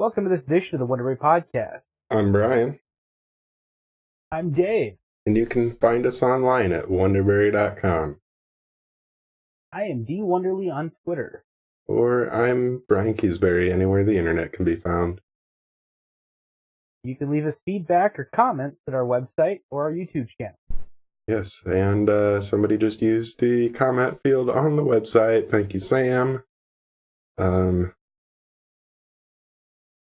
Welcome to this edition of the Wonderbury podcast. I'm Brian, I'm Dave. and you can find us online at Wonderbury.com. I am D Wonderly on Twitter. Or I'm Brian Keysbury, anywhere the internet can be found. You can leave us feedback or comments at our website or our YouTube channel. Yes, and somebody just used the comment field on the website. Thank you, Sam.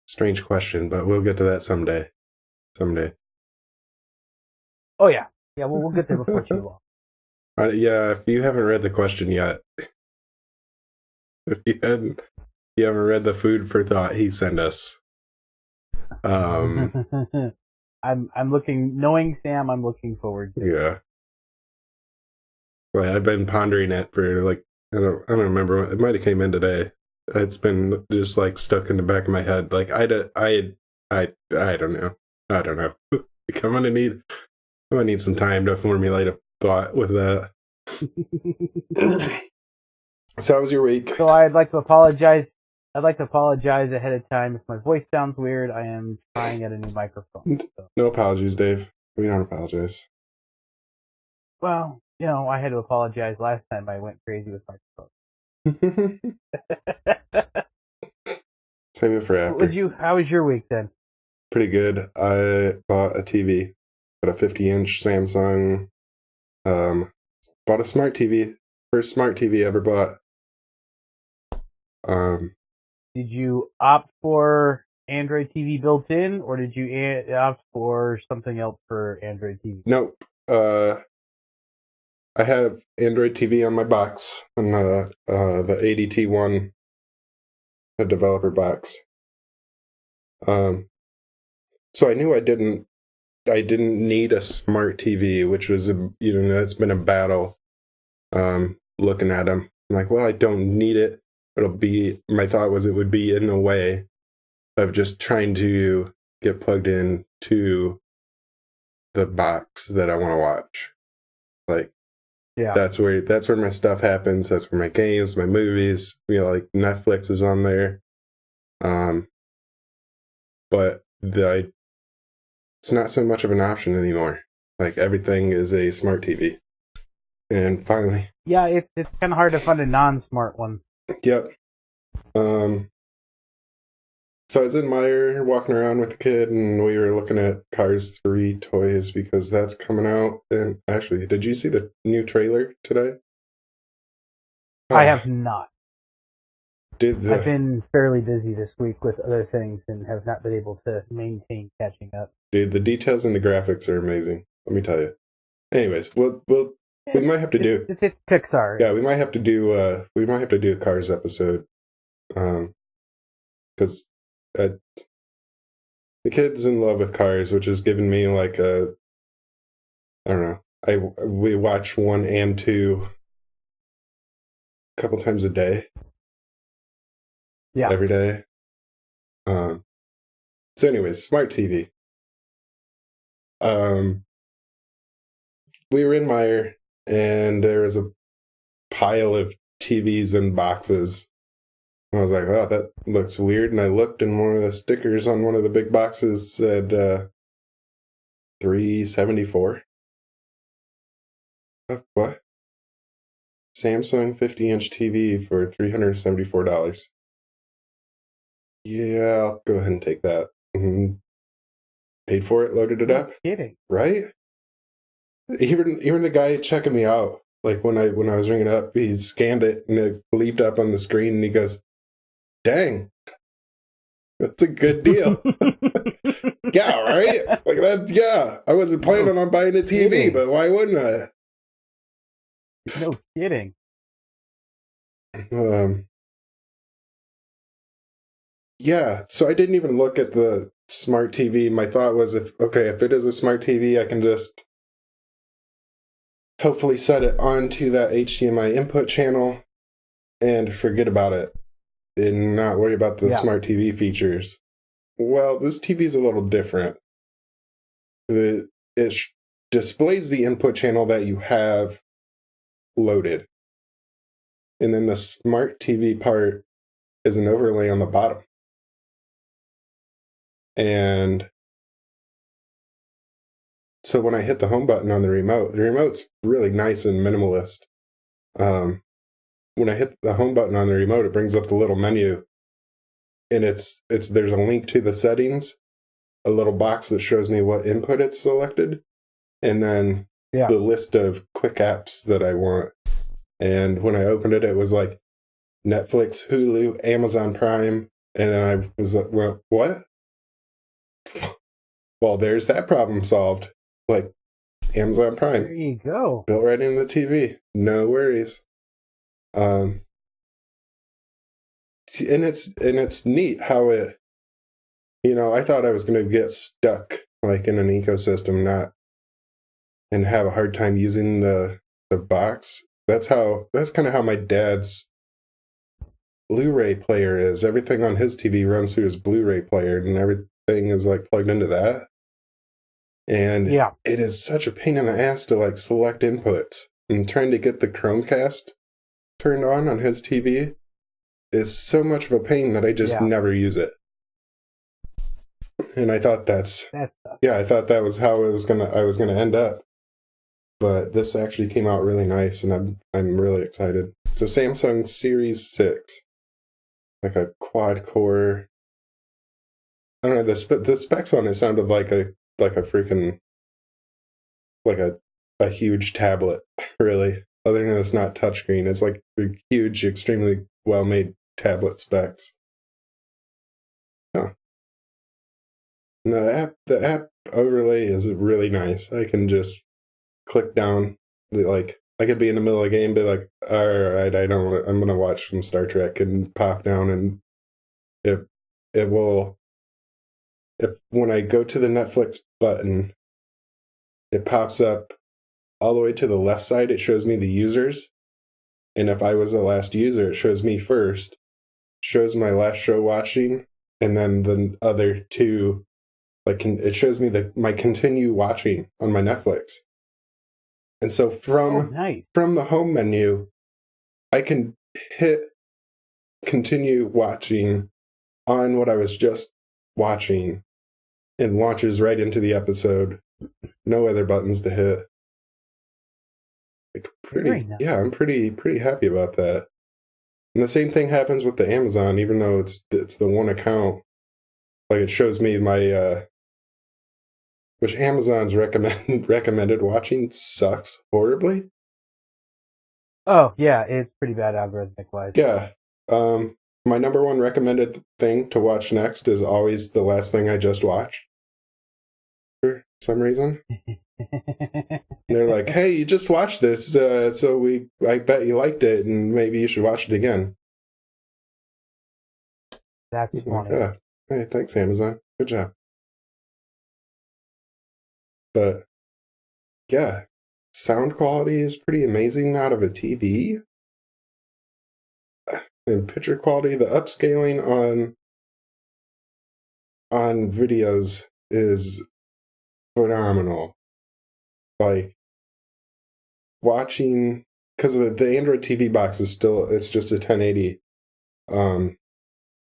Strange question, but we'll get to that someday. Oh, yeah. Yeah, we'll get there before too long. If you haven't read the question yet, if you haven't read the food for thought he sent us. I'm looking, knowing Sam, I'm looking forward to it. Yeah. Well, I've been pondering it for I don't remember. It might have came in today. It's been just stuck in the back of my head. I don't know. I'm gonna need some time to formulate a thought with that. So how was your week? So I'd like to apologize. ahead of time if my voice sounds weird. I am trying out a new microphone. So. No apologies, Dave. We don't apologize. Well, I had to apologize last time I went crazy with microphones. Save it for after. How was your week then? Pretty good. I bought a TV, bought a 50-inch Samsung. Bought a smart TV. First smart TV ever bought. Did you opt for Android TV built in, or did you opt for something else for Android TV? Nope. I have Android TV on my box, on the ADT1, the developer box. So I knew I didn't need a smart TV, which was it's been a battle. Looking at them, I'm like, well, I don't need it. My thought was it would be in the way of just trying to get plugged in to the box that I want to watch. Yeah. That's where my stuff happens. That's where my games, my movies, Netflix is on there. But it's not so much of an option anymore. Everything is a smart TV. And finally. Yeah, it's kind of hard to find a non-smart one. Yep. So I was in Meijer walking around with the kid, and we were looking at Cars 3 toys because that's coming out. And actually, did you see the new trailer today? I have not. I've been fairly busy this week with other things and have not been able to maintain catching up. Dude, the details and the graphics are amazing. Let me tell you. Anyways, we might have to do. It's Pixar. Yeah, we might have to do a Cars episode, because the kid's in love with Cars, which has given me I don't know. We watch 1 and 2 a couple times a day. Yeah. Every day. So anyways, smart TV. We were in Meijer, and there was a pile of TVs and boxes. And I was like, oh, that looks weird. And I looked, and one of the stickers on one of the big boxes said $374. What? Samsung 50-inch TV for $374. Yeah, I'll go ahead and take that. Mm-hmm. Paid for it, loaded it up. Kidding. Right? Even the guy checking me out, when I was ringing up, he scanned it and it leaped up on the screen, and he goes, "Dang, that's a good deal." Yeah, right? That. Yeah, I wasn't planning on buying a TV, kidding. But why wouldn't I? No kidding. Yeah, so I didn't even look at the smart TV. My thought was, if it is a smart TV, I can just hopefully set it onto that HDMI input channel and forget about it and not worry about the smart TV features. Well, this TV is a little different. It displays the input channel that you have loaded. And then the smart TV part is an overlay on the bottom. And so when I hit the home button on the remote's really nice and minimalist. When I hit the home button on the remote, it brings up the little menu, and it's there's a link to the settings, a little box that shows me what input it's selected, and then the list of quick apps that I want. And when I opened it, it was like Netflix, Hulu, Amazon Prime, and then I was like, well, what? Well, there's that problem solved. Like Amazon Prime. There you go. Built right into the TV. No worries. And it's neat how it, I thought I was going to get stuck like in an ecosystem, and have a hard time using the box. That's kind of how my dad's Blu-ray player is. Everything on his TV runs through his Blu-ray player, and everything is like plugged into that. And it is such a pain in the ass to like select inputs, and trying to get the Chromecast turned on his TV is so much of a pain that I just never use it. And I thought that's tough. I thought that was how I was gonna end up. But this actually came out really nice, and I'm really excited. It's a Samsung Series 6, like a quad core. I don't know, the specs on it sounded like a freaking, like a huge tablet, really. Other than it's not touchscreen, it's like a huge, extremely well made tablet specs. Huh. And the app overlay is really nice. I can just click down, like I could be in the middle of a game, be like, all right, I'm gonna watch some Star Trek, and pop down, and it will. If when I go to the Netflix button, it pops up all the way to the left side. It shows me the users, and if I was the last user, it shows me first, shows my last show watching, and then the other two, like it shows me my continue watching on my Netflix. And so from the home menu, I can hit continue watching on what I was just watching, and launches right into the episode. No other buttons to hit. Like I'm pretty happy about that. And the same thing happens with the Amazon, even though it's the one account. Like it shows me my which Amazon's recommended watching sucks horribly. Oh yeah, it's pretty bad algorithmic wise. Yeah. My number one recommended thing to watch next is always the last thing I just watched. For some reason. They're like, hey, you just watched this, so I bet you liked it, and maybe you should watch it again. That's funny. Yeah. Hey, thanks, Amazon. Good job. But yeah, sound quality is pretty amazing out of a TV. And picture quality, the upscaling on videos is phenomenal. Like watching, because the Android TV box is it's just a 1080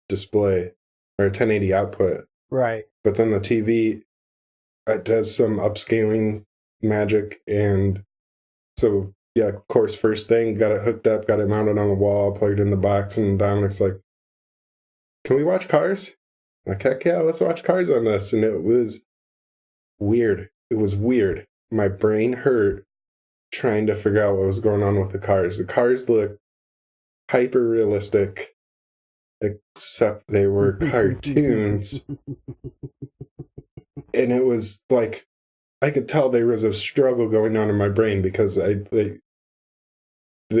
display, or a 1080 output. Right. But then the TV, it does some upscaling magic, and so yeah, of course, first thing, got it hooked up, got it mounted on the wall, plugged in the box, and Dominic's like, can we watch Cars? I'm like, heck yeah, let's watch Cars on this. And it was weird. It was weird. My brain hurt trying to figure out what was going on with the cars. The cars look hyper realistic, except they were cartoons. And it was like, I could tell there was a struggle going on in my brain, because the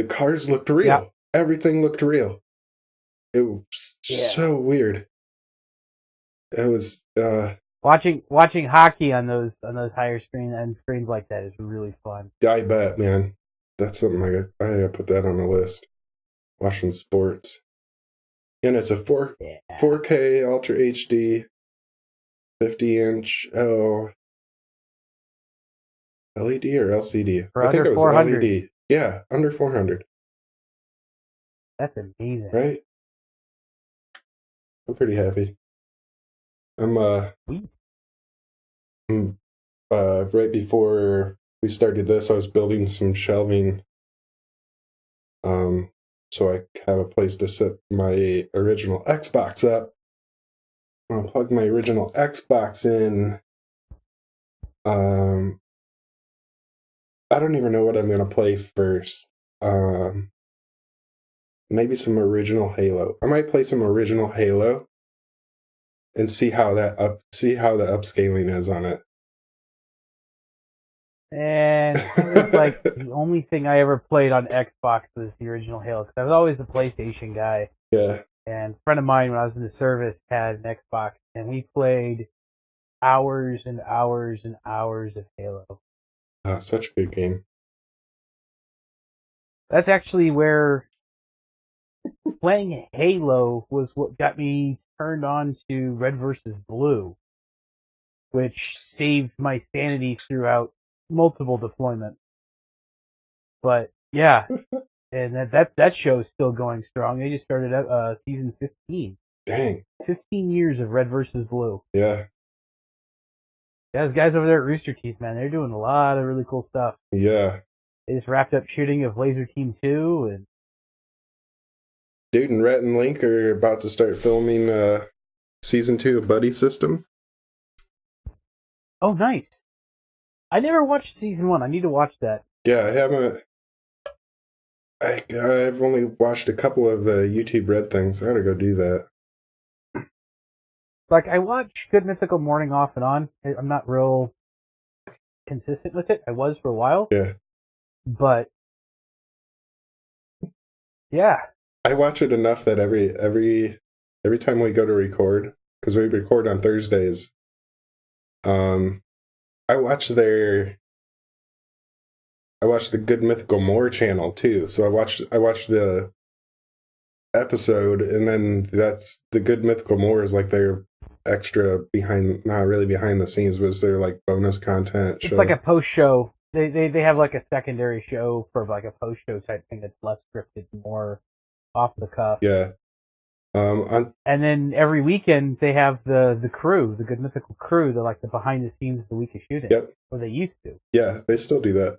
cars looked real. Yeah. Everything looked real. It was so weird. It was watching hockey on those higher screens like that is really fun. I bet, man. That's something I gotta put that on the list. Watching sports. And it's a 4K Ultra HD 50-inch LED or LCD? I think it was 400. LED. Yeah, under 400. That's amazing. Right? I'm pretty happy. I'm Sweet. right before we started this, I was building some shelving, um, so I have a place to set my original Xbox up. I'll plug my original Xbox in. Um, I don't even know what I'm gonna play first. Um, Maybe some original Halo. I might play some original Halo and see how the upscaling is on it. And that was like the only thing I ever played on Xbox was the original Halo, because I was always a PlayStation guy. Yeah. And a friend of mine, when I was in the service, had an Xbox, and we played hours and hours and hours of Halo. Such a good game. That's actually where playing Halo was what got me turned on to Red versus Blue, which saved my sanity throughout multiple deployments. But yeah, and that show is still going strong. They just started season 15. Dang. 15 years of Red versus Blue. Yeah. Yeah, those guys over there at Rooster Teeth, man, they're doing a lot of really cool stuff. Yeah. They just wrapped up shooting of Laser Team 2, and Dude and Rhett and Link are about to start filming season 2 of Buddy System. oh, nice. I never watched season 1. I need to watch that. Yeah, I haven't. I've only watched a couple of the YouTube Red things. I gotta go do that. Like, I watch Good Mythical Morning off and on. I'm not real consistent with it. I was for a while. Yeah. But, yeah. I watch it enough that every time we go to record, because we record on Thursdays, I watch the Good Mythical More channel too. So I watch the episode, and then that's the Good Mythical More is like their extra not really behind the scenes, but it's their like bonus content show. It's like a post show. They have like a secondary show for like a post show type thing that's less scripted, more off the cuff. Yeah. And then every weekend they have the crew, the Good Mythical crew, the like the behind the scenes of the week of shooting. Yep. Or they used to. Yeah, they still do that.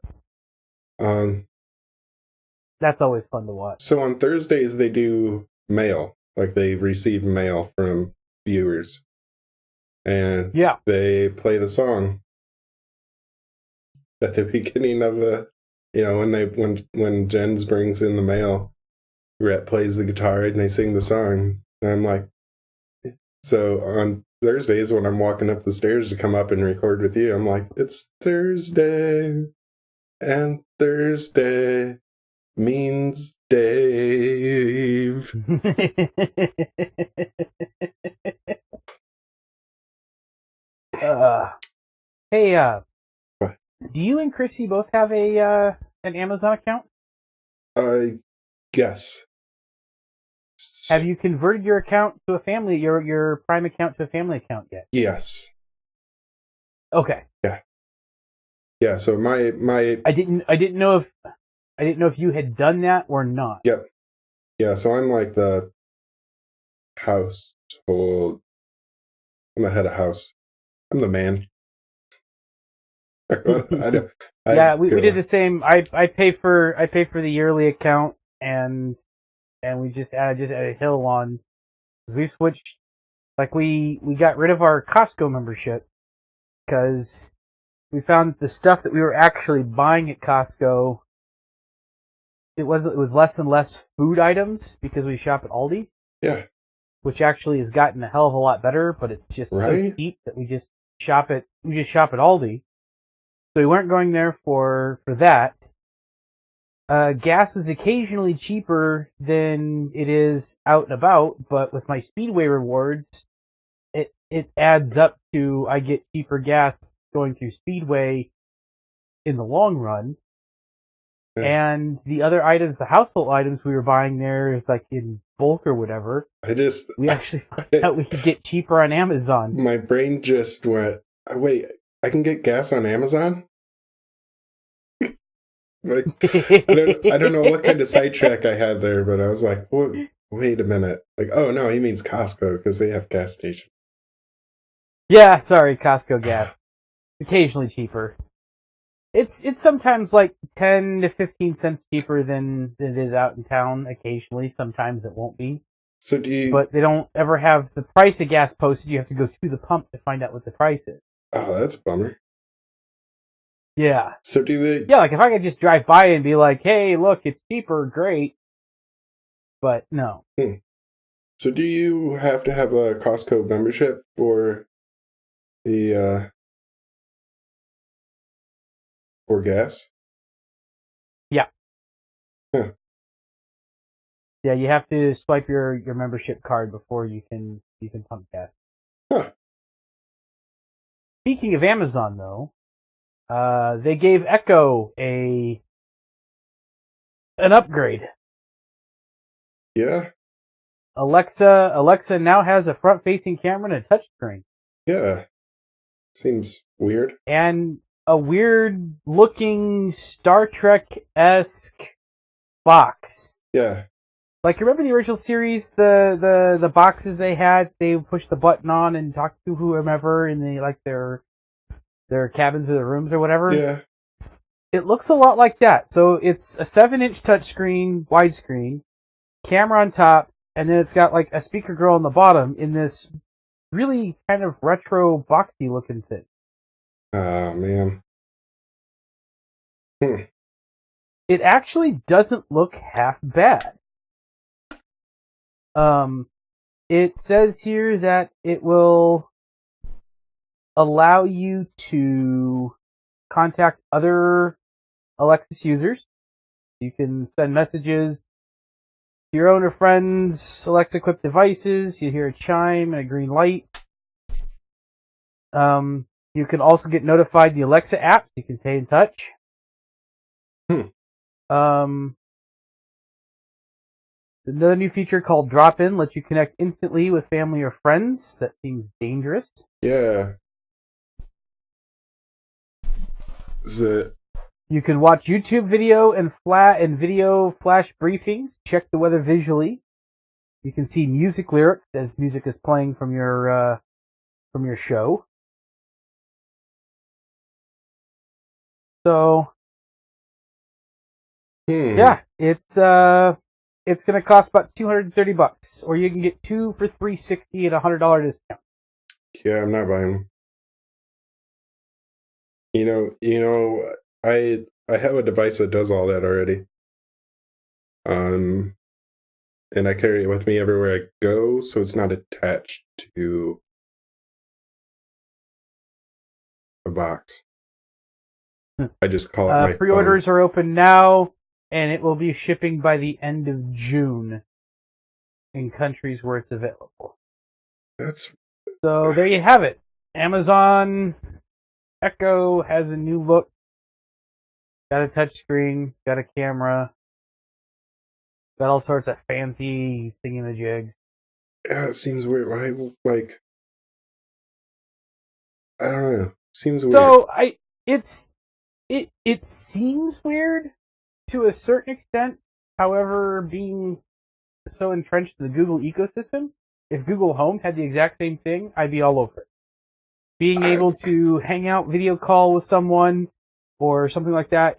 That's always fun to watch. So on Thursdays they do mail, like they receive mail from viewers, and yeah, they play the song at the beginning of the, when Jens brings in the mail, Rhett plays the guitar and they sing the song, and I'm like, so on Thursdays when I'm walking up the stairs to come up and record with you, I'm like, it's Thursday, and Thursday means Dave. Hey, do you and Chrissy both have an Amazon account? Yes. Have you converted your account to a family, your Prime account to a family account yet? Yes. Okay. Yeah. Yeah. So my I didn't know if you had done that or not. Yep. Yeah. So I'm like the household. I'm the head of house. I'm the man. We did the same. I pay for the yearly account, and we just added a hill on. We switched, like we got rid of our Costco membership because we found that the stuff that we were actually buying at Costco, it was less and less food items because we shop at Aldi. Yeah. Which actually has gotten a hell of a lot better, but it's just so cheap that we just shop at Aldi. So we weren't going there for that. Gas was occasionally cheaper than it is out and about, but with my Speedway rewards, it adds up to I get cheaper gas going through Speedway in the long run. Yes. And the other items, the household items we were buying there, like in bulk or whatever, we actually found out we could get cheaper on Amazon. My brain just went, wait, I can get gas on Amazon? Like, I don't know what kind of sidetrack I had there, but I was like, wait a minute. Like, oh no, he means Costco because they have gas stations. Yeah, sorry, Costco gas. It's occasionally cheaper. It's sometimes like 10 to 15 cents cheaper than it is out in town. Occasionally, sometimes it won't be. So do you? But they don't ever have the price of gas posted. You have to go to the pump to find out what the price is. Oh, that's a bummer. Yeah. So do they? Yeah, like if I could just drive by and be like, "Hey, look, it's cheaper, great." But no. So do you have to have a Costco membership for the for gas? Yeah. Huh. Yeah, you have to swipe your membership card before you can pump gas. Huh. Speaking of Amazon, though, they gave Echo an upgrade. Yeah. Alexa now has a front-facing camera and a touchscreen. Yeah. Seems weird. And a weird-looking Star Trek-esque box. Yeah. Like, remember the original series, the boxes they had? They would push the button on and talk to whomever in their cabins or their rooms or whatever. Yeah. It looks a lot like that. So it's a 7-inch touchscreen, widescreen, camera on top, and then it's got like a speaker grill on the bottom in this really kind of retro boxy looking thing. Oh man. It actually doesn't look half bad. It says here that it will allow you to contact other Alexis users. You can send messages to your own or friends' Alexa-equipped devices. You hear a chime and a green light. You can also get notified the Alexa app, so you can stay in touch. Another new feature called Drop-In lets you connect instantly with family or friends. That seems dangerous. Yeah. You can watch YouTube video and video flash briefings. Check the weather visually. You can see music lyrics as music is playing from your show. So yeah, it's going to cost about $230, or you can get 2 for $360 at a $100 discount. Yeah, I'm not buying them. You know, I have a device that does all that already. And I carry it with me everywhere I go, so it's not attached to a box. I just call it my pre-orders are open now, and it will be shipping by the end of June in countries where it's available. So there you have it. Amazon Echo has a new look. Got a touchscreen, got a camera, got all sorts of fancy thingamajigs. Yeah, it seems weird. I don't know. Seems weird. So it seems weird to a certain extent. However, being so entrenched in the Google ecosystem, if Google Home had the exact same thing, I'd be all over it. Being able to hang out, video call with someone, or something like that,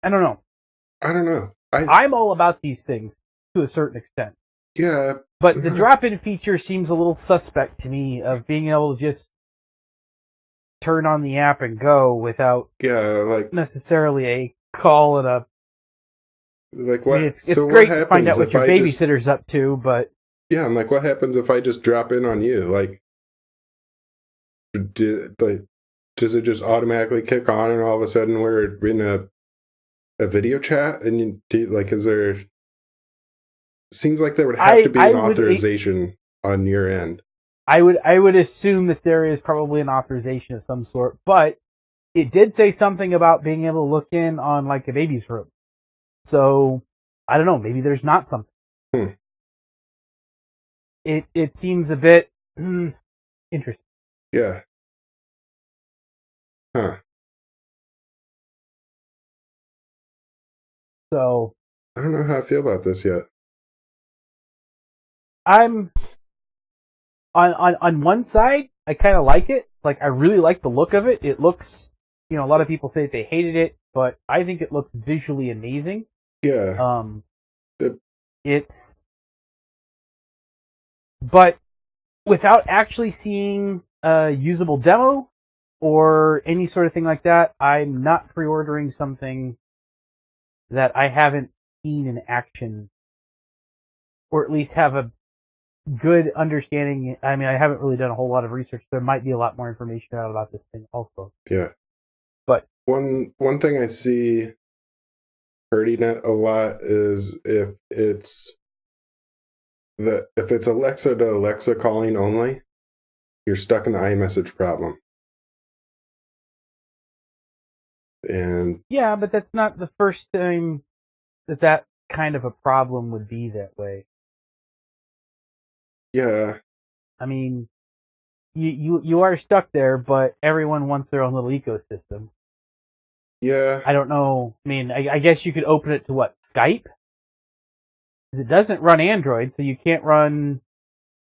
I don't know. I'm all about these things to a certain extent. Yeah. But the drop-in feature seems a little suspect to me, of being able to just turn on the app and go without necessarily a call and a... Like what? I mean, it's great to find out what your babysitter's up to, but... Yeah, I'm like, what happens if I just drop in on you? Like, does it just automatically kick on and all of a sudden we're in a video chat? And is there... Seems like there would have to be an authorization on your end. I would assume that there is probably an authorization of some sort, but it did say something about being able to look in on like a baby's room. So I don't know, maybe there's not something. It seems a bit interesting. Yeah. Huh. So I don't know how I feel about this yet. I'm on one side, I kind of like it. I really like the look of it. It looks, a lot of people say they hated it, but I think it looks visually amazing. Yeah. But without actually seeing a usable demo or any sort of thing like that, I'm not pre-ordering something that I haven't seen in action, or at least have a good understanding. I mean, I haven't really done a whole lot of research. There might be a lot more information out about this thing also. Yeah. But one thing I see hurting it a lot is if it's Alexa to Alexa calling only, you're stuck in the iMessage problem. And yeah, but that's not the first time that kind of a problem would be that way. Yeah. I mean, you are stuck there, but everyone wants their own little ecosystem. Yeah. I don't know. I mean, I guess you could open it to what, Skype? Because it doesn't run Android, so you can't run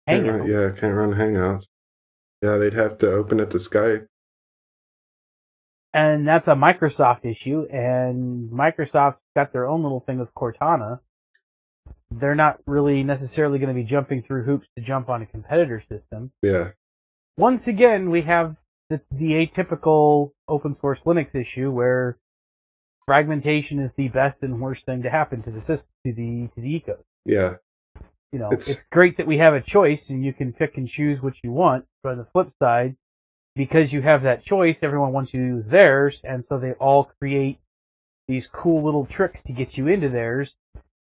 Hangouts. Can't run Hangouts. Yeah, they'd have to open it to Skype. And that's a Microsoft issue, and Microsoft's got their own little thing with Cortana. They're not really necessarily going to be jumping through hoops to jump on a competitor system. Yeah. Once again, we have the atypical open source Linux issue where fragmentation is the best and worst thing to happen to the system, to the ecosystem. Yeah. It's great that we have a choice and you can pick and choose what you want, but on the flip side, because you have that choice, everyone wants you to use theirs, and so they all create these cool little tricks to get you into theirs,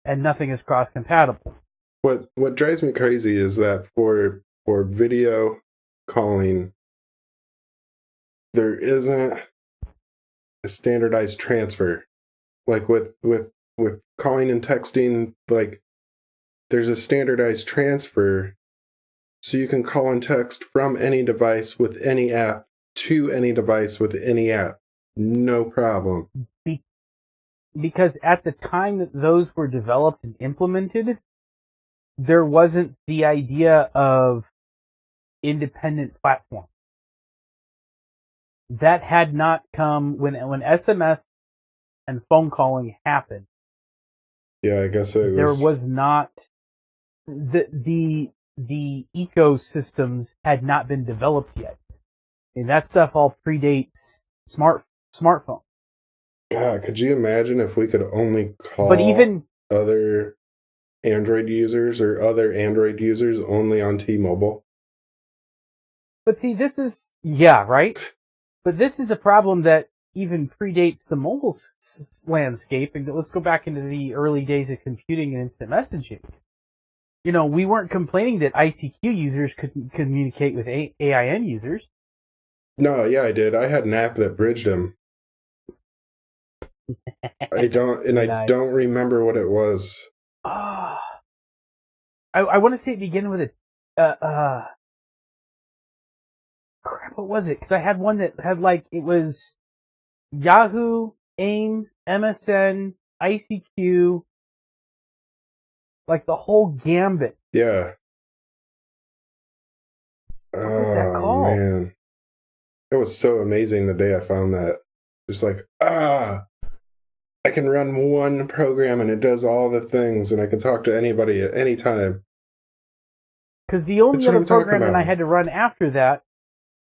and nothing is cross-compatible. What drives me crazy is that for video calling, there isn't a standardized transfer. Like with calling and texting, like there's a standardized transfer, so you can call and text from any device with any app to any device with any app. No problem. Because at the time that those were developed and implemented, there wasn't the idea of independent platform. That had not come when SMS and phone calling happened. Yeah, I guess it was. There was not the ecosystems had not been developed yet. And that stuff all predates smartphone. God, could you imagine if we could only call other Android users or other Android users only on T-Mobile? But see, this is, yeah, right? But this is a problem that even predates the mobile landscape. And let's go back into the early days of computing and instant messaging. We weren't complaining that ICQ users couldn't communicate with AIN users. No, yeah, I did. I had an app that bridged them. I don't remember what it was. I want to say it began with a crap, what was it? Because I had one that had it was Yahoo, AIM, MSN, ICQ, the whole gambit. Yeah. What was that called? Man. It was so amazing the day I found that. Just I can run one program and it does all the things, and I can talk to anybody at any time. Because the only other program that I had to run after that,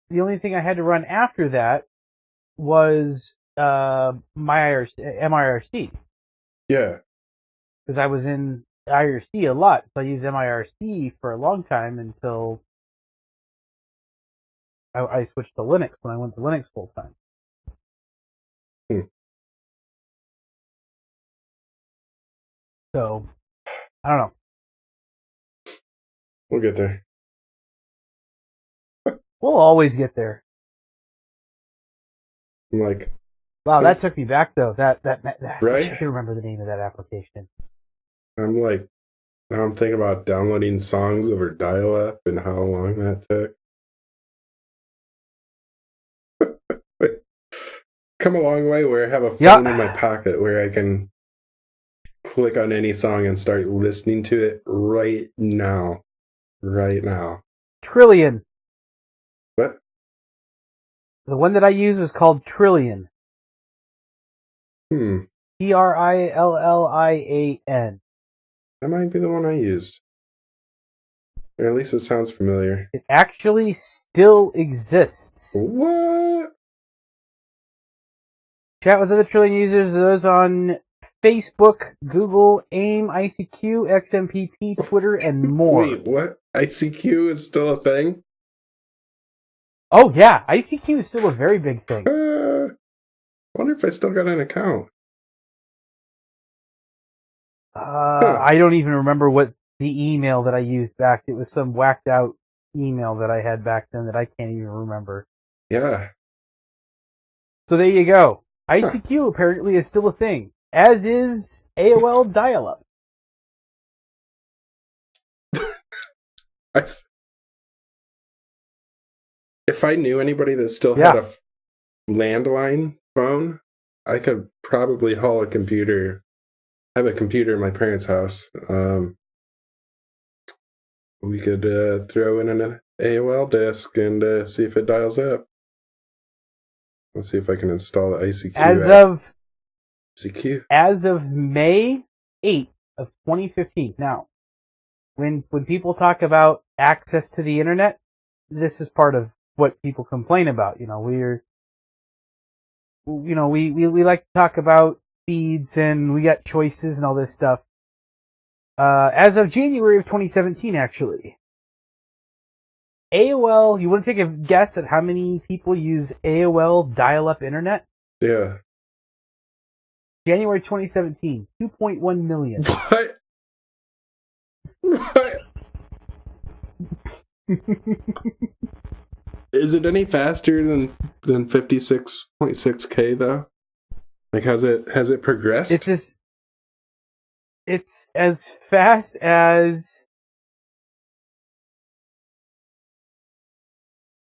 the only thing I had to run after that was MIRC. Yeah. Because I was in IRC a lot, so I used MIRC for a long time until I switched to Linux when I went to Linux full time. So, I don't know. We'll get there. We'll always get there. I'm like, wow, that took me back though. That right? I can remember the name of that application. I'm like, now I'm thinking about downloading songs over dial-up and how long that took. Come a long way where I have a phone in my pocket where I can click on any song and start listening to it right now. Right now. Trillion. What? The one that I used was called Trillian. Trillian. That might be the one I used. Or at least it sounds familiar. It actually still exists. What? Chat with other Trillian users, those on Facebook, Google, AIM, ICQ, XMPP, Twitter, and more. Wait, what? ICQ is still a thing? Oh, yeah. ICQ is still a very big thing. I wonder if I still got an account. I don't even remember what the email that I used back. It was some whacked out email that I had back then that I can't even remember. Yeah. So there you go. ICQ apparently is still a thing, as is AOL dial-up. If I knew anybody that still had a landline phone, I could probably haul a computer. I have a computer in my parents' house. We could throw in an AOL disk and see if it dials up. Let's see if I can install the ICQ. As of May 8th of 2015. Now, when people talk about access to the internet, this is part of what people complain about. You know, we like to talk about speeds and we got choices and all this stuff. As of January of 2017, actually, AOL, you want to take a guess at how many people use AOL dial-up internet? Yeah. January 2017, 2.1 million. What? What? Is it any faster than 56.6K though? Like, has it progressed? It's as fast as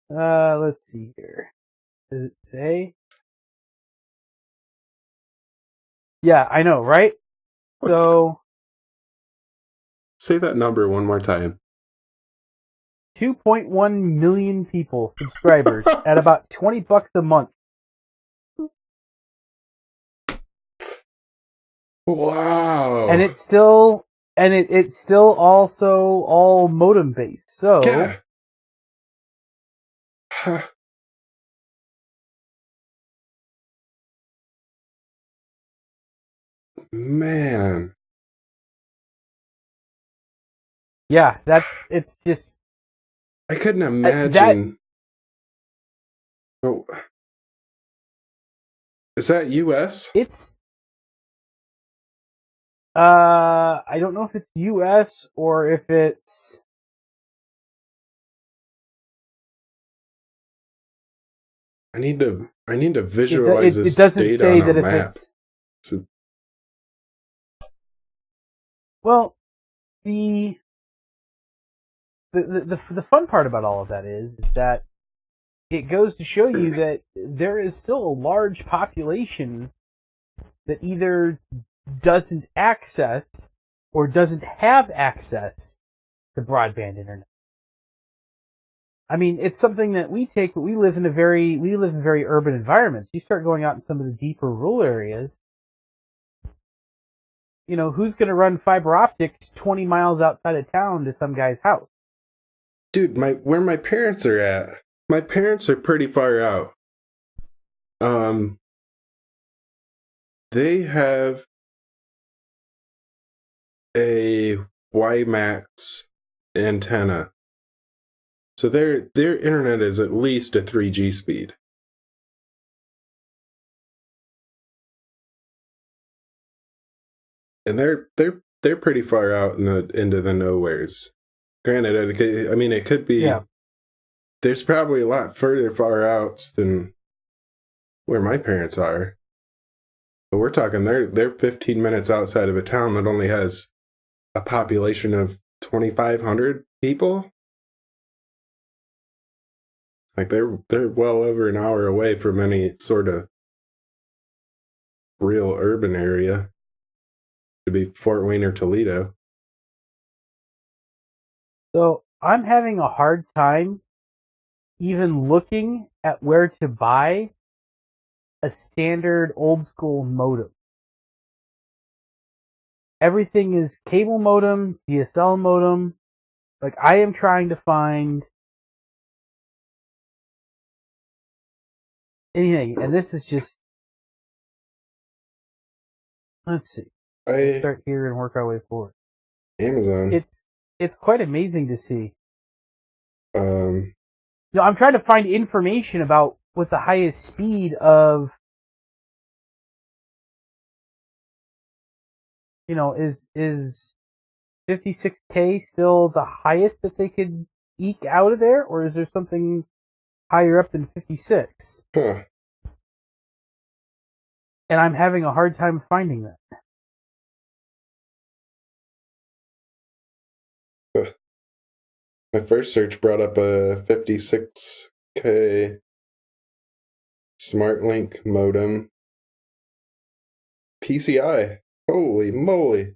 let's see here. Does it say? Yeah, I know, right? What? So say that number one more time. 2.1 million people subscribers at about $20 a month. Wow. And it's still also all modem based. So yeah. Huh. Man. Yeah, it's just I couldn't imagine. Oh. Is that US? It's I don't know if it's US or if it's I need to visualize this. It doesn't data say on that a if map. it's well, the fun part about all of that is that it goes to show you that there is still a large population that either doesn't access or doesn't have access to broadband internet. I mean, it's something that we take, but we live in very urban environments. You start going out in some of the deeper rural areas, you know, who's going to run fiber optics 20 miles outside of town to some guy's house? Dude, where my parents are at, my parents are pretty far out. They have a WiMAX antenna. So their internet is at least a 3G speed. And they're pretty far out into the nowheres. Granted, it could be. Yeah. There's probably a lot further far outs than where my parents are. But we're talking they're 15 minutes outside of a town that only has a population of 2,500 people. Like they're well over an hour away from any sort of real urban area. Could be Fort Wayne or Toledo. So I'm having a hard time even looking at where to buy a standard old school modem. Everything is cable modem, DSL modem. Like, I am trying to find anything, and this is just... Let's see. We'll start here and work our way forward. Amazon. It's quite amazing to see. Um, I'm trying to find information about what the highest speed of, is 56K still the highest that they could eke out of there, or is there something higher up than 56? Huh. And I'm having a hard time finding that. My first search brought up a 56K SmartLink modem. PCI. Holy moly.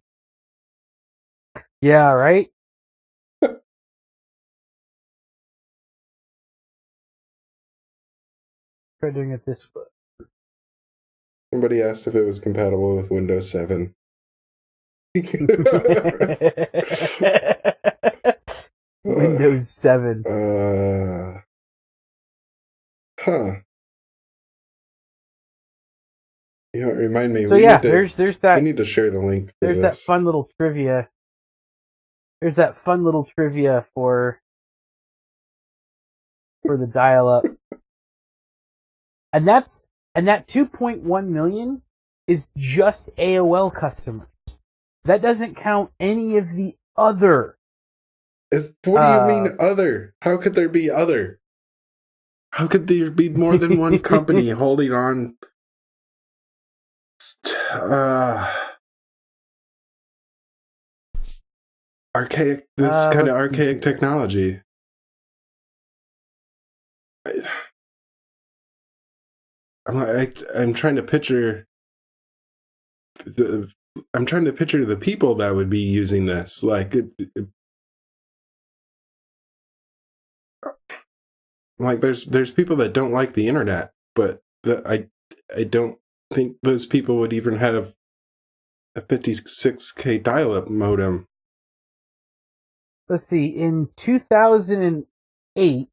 Yeah, right? Try doing it this way. Somebody asked if it was compatible with Windows 7. Windows 7. Huh. Remind me. So there's that. We need to share the link. There's that fun little trivia. There's that fun little trivia for the dial-up, and that 2.1 million is just AOL customers. That doesn't count any of the other. What do you mean other? How could there be other? How could there be more than one company holding on? Archaic. This kind of archaic technology. I'm trying to picture the people that would be using this. Like there's people that don't like the internet, but I don't think those people would even have a 56K dial-up modem. Let's see. In 2008,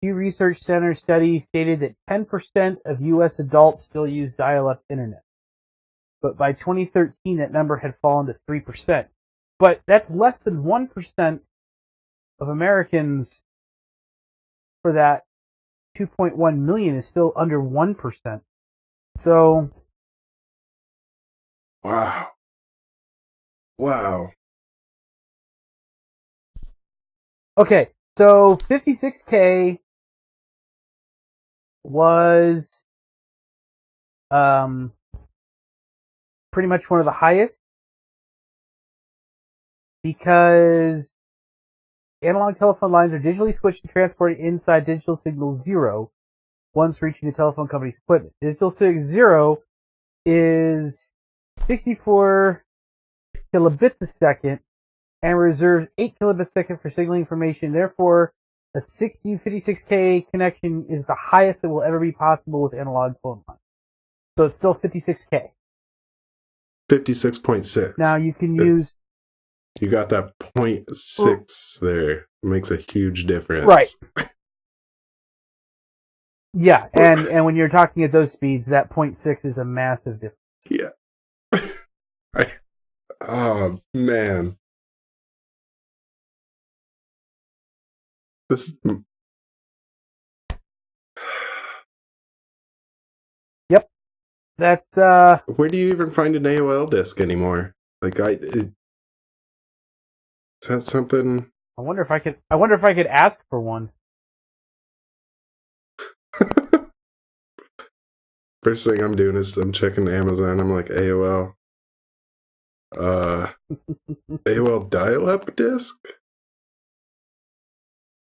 Pew Research Center study stated that 10% of U.S. adults still use dial-up internet. But by 2013, that number had fallen to 3%. But that's less than 1% of Americans for that 2.1 million is still under 1%. So... Wow. Okay, so 56K was pretty much one of the highest because analog telephone lines are digitally switched and transported inside digital signal 0 once reaching the telephone company's equipment. Digital signal 0 is 64 kilobits a second and reserves 8 kilobits a second for signaling information. Therefore, a 56K connection is the highest that will ever be possible with analog phone lines. So it's still 56K. 56.6. Now you can use... You got that 0.6 there. It makes a huge difference. Right. Yeah, and when you're talking at those speeds, that 0.6 is a massive difference. Yeah. Oh, man. This. Yep. That's Where do you even find an AOL disc anymore? Like is that something? I wonder if I could ask for one. First thing I'm doing is I'm checking Amazon. I'm like AOL. AOL dial-up disc?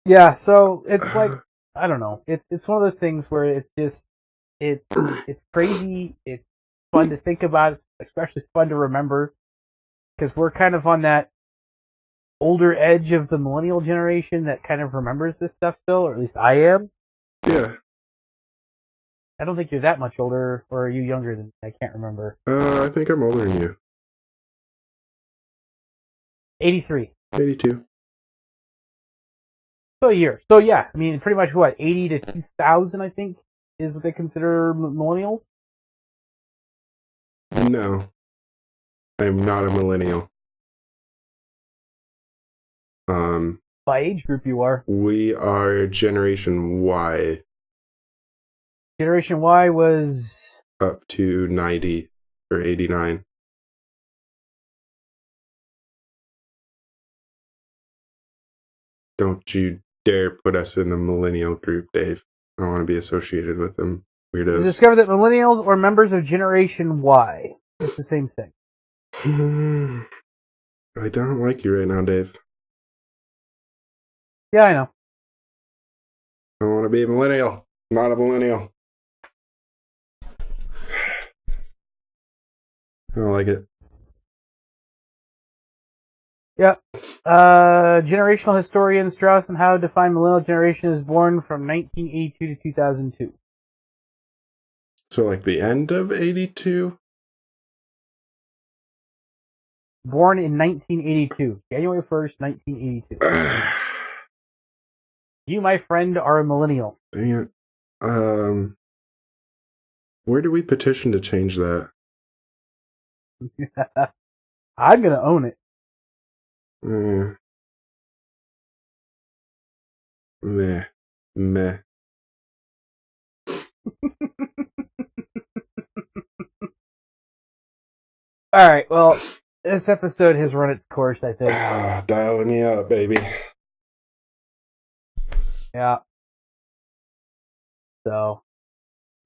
Yeah, so it's like, I don't know. It's one of those things where it's just it's crazy. It's fun to think about. It's especially fun to remember because we're kind of on that older edge of the millennial generation that kind of remembers this stuff still, or at least I am. Yeah. I don't think you're that much older, or are you younger than me? I can't remember. I think I'm older than you. 83. 82. So a year. So yeah, I mean, pretty much what, 80 to 2000, I think, is what they consider millennials? No. I'm not a millennial. By age group you are. We are Generation Y. Generation Y was... Up to 90 or 89. Don't you dare put us in the millennial group, Dave. I don't want to be associated with them. Weirdos. You discovered that millennials or members of Generation Y. It's the same thing. I don't like you right now, Dave. Yeah, I know. I want to be a millennial, not a millennial. I don't like it. Yep. Generational historian Strauss and Howe define millennial generation as born from 1982 to 2002. So like the end of 82? Born in 1982. January 1st, 1982. You, my friend, are a millennial. Dang it. Where do we petition to change that? I'm gonna own it. Meh. Meh. Alright, well, this episode has run its course, I think. Dialing me up, baby. Yeah. So,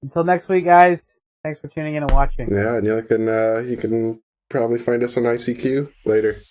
until next week, guys. Thanks for tuning in and watching. Yeah, and you can probably find us on ICQ later.